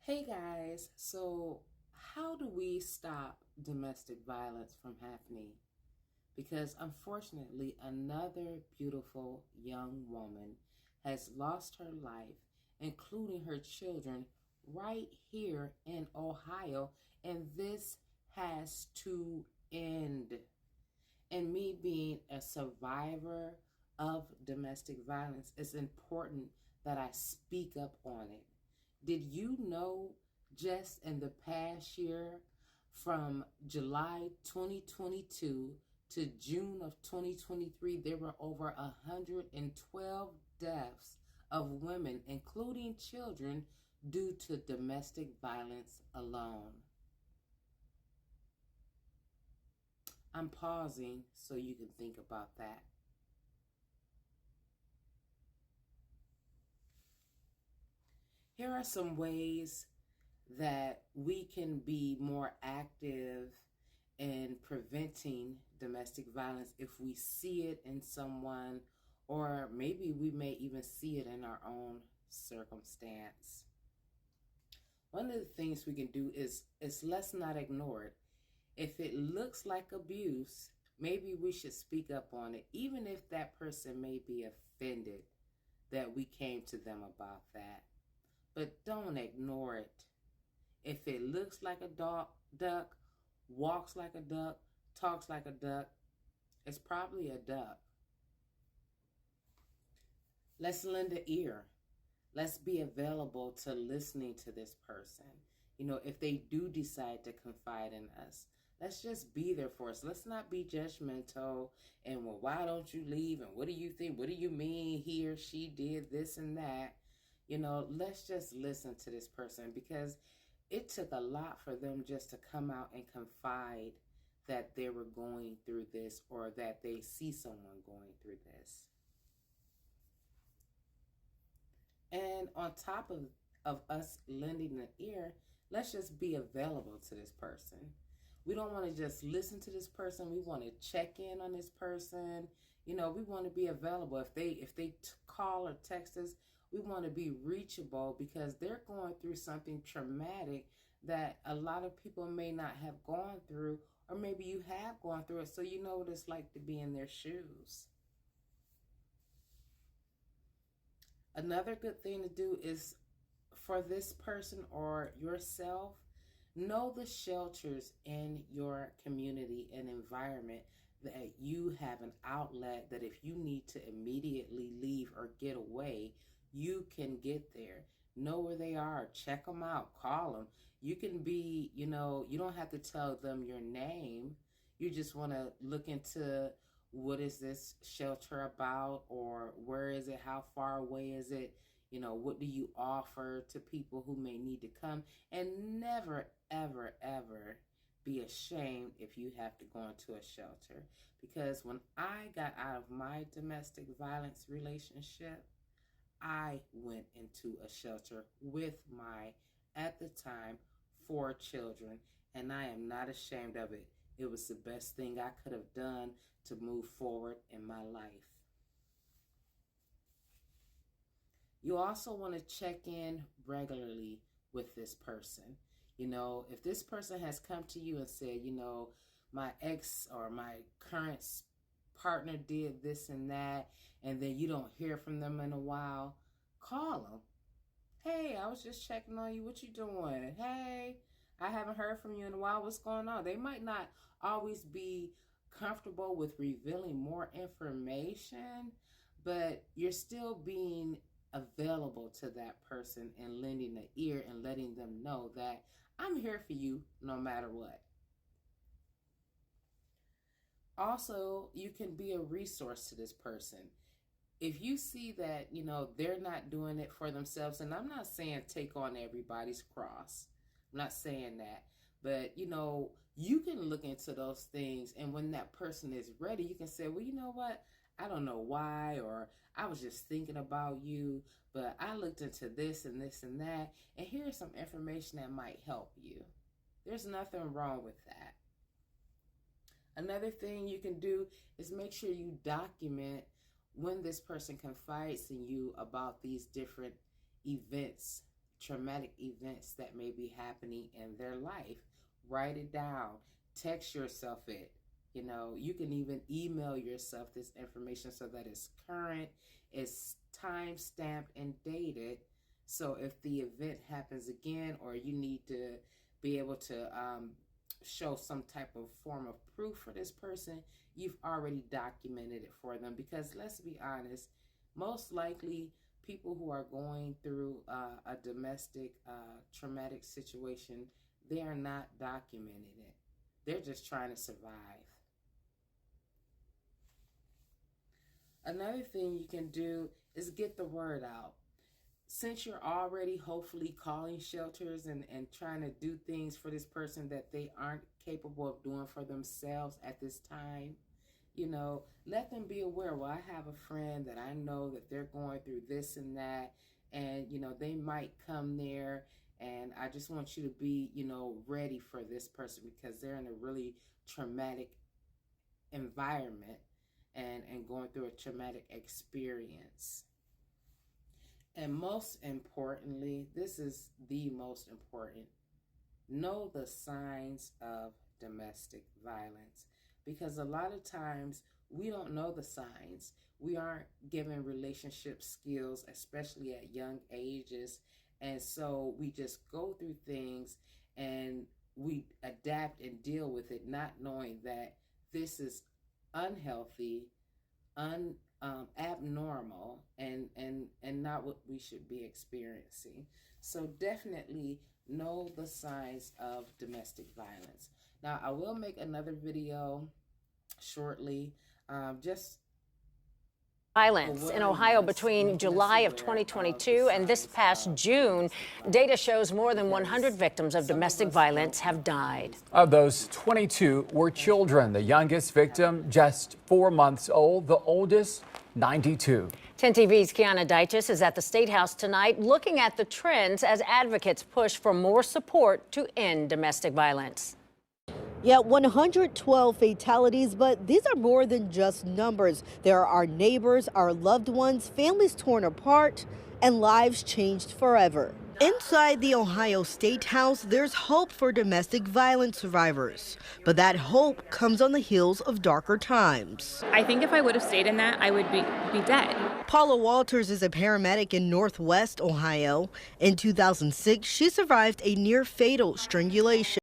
Hey guys, so how do we stop domestic violence from happening? Because unfortunately, another beautiful young woman has lost her life, including her children, right here in Ohio, and this has to end. And me being a survivor of domestic violence, it's important that I speak up on it. Did you know just in the past year, from July 2022 to June of 2023, there were over 112 deaths of women, including children, due to domestic violence alone? I'm pausing so you can think about that. Here are some ways that we can be more active in preventing domestic violence if we see it in someone, or maybe we may even see it in our own circumstance. One of the things we can do is let's not ignore it. If it looks like abuse, maybe we should speak up on it, even if that person may be offended that we came to them about that. But don't ignore it. If it looks like a duck, walks like a duck, talks like a duck, it's probably a duck. Let's lend an ear. Let's be available to listening to this person. If they do decide to confide in us, let's just be there for us. Let's not be judgmental and, well, why don't you leave? And what do you think? What do you mean he or she did this and that? Let's just listen to this person, because it took a lot for them just to come out and confide that they were going through this, or that they see someone going through this. And on top of us lending an ear, let's just be available to this person. We don't want to just listen to this person. We want to check in on this person. We want to be available. If they call or text us, we want to be reachable, because they're going through something traumatic that a lot of people may not have gone through, or maybe you have gone through it, so you know what it's like to be in their shoes. Another good thing to do is, for this person or yourself, know the shelters in your community and environment, that you have an outlet, that if you need to immediately leave or get away, you can get there. Know where they are, check them out, call them. You can be, you don't have to tell them your name. You just want to look into, what is this shelter about, or where is it, how far away is it, what do you offer to people who may need to come. And never, ever, ever be ashamed if you have to go into a shelter, because when I got out of my domestic violence relationship, I went into a shelter with my, at the time, 4 children, and I am not ashamed of it. It was the best thing I could have done to move forward in my life. You also want to check in regularly with this person. If this person has come to you and said, my ex or my current partner did this and that, and then you don't hear from them in a while, call them. Hey, I was just checking on you. What you doing? Hey, I haven't heard from you in a while. What's going on? They might not always be comfortable with revealing more information, but you're still being available to that person and lending an ear and letting them know that I'm here for you no matter what. Also, you can be a resource to this person. If you see that, they're not doing it for themselves, and I'm not saying take on everybody's cross. I'm not saying that. But, you can look into those things, and when that person is ready, you can say, well, you know what? I don't know why, or I was just thinking about you, but I looked into this and this and that, and here's some information that might help you. There's nothing wrong with that. Another thing you can do is make sure you document when this person confides in you about these different events, traumatic events that may be happening in their life. Write it down. Text yourself it. You know, you can even email yourself this information so that it's current, it's time stamped and dated. So if the event happens again, or you need to be able to show some type of form of proof for this person, you've already documented it for them. Because let's be honest, most likely people who are going through a domestic traumatic situation, they are not documenting it. They're just trying to survive. Another thing you can do is get the word out. Since you're already hopefully calling shelters and trying to do things for this person that they aren't capable of doing for themselves at this time, you know, let them be aware. Well, I have a friend that I know that they're going through this and that, and, you know, they might come there, and I just want you to be, you know, ready for this person because they're in a really traumatic environment and going through a traumatic experience. And most importantly, this is the most important, know the signs of domestic violence. Because a lot of times we don't know the signs. We aren't given relationship skills, especially at young ages. And so we just go through things and we adapt and deal with it, not knowing that this is unhealthy, abnormal, and not what we should be experiencing. So definitely know the signs of domestic violence. Now, I will make another video shortly, just violence in Ohio between July of 2022 and this past June. Data shows more than 100 victims of domestic violence have died. Of those, 22 were children. The youngest victim, just 4 months old. The oldest, 92. 10 TV's Kiana Deiches is at the State House tonight looking at the trends as advocates push for more support to end domestic violence. Yeah, 112 fatalities, but these are more than just numbers. There are our neighbors, our loved ones, families torn apart, and lives changed forever. Inside the Ohio State House, there's hope for domestic violence survivors. But that hope comes on the heels of darker times. I think if I would have stayed in that, I would be dead. Paula Walters is a paramedic in Northwest Ohio. In 2006, she survived a near-fatal strangulation.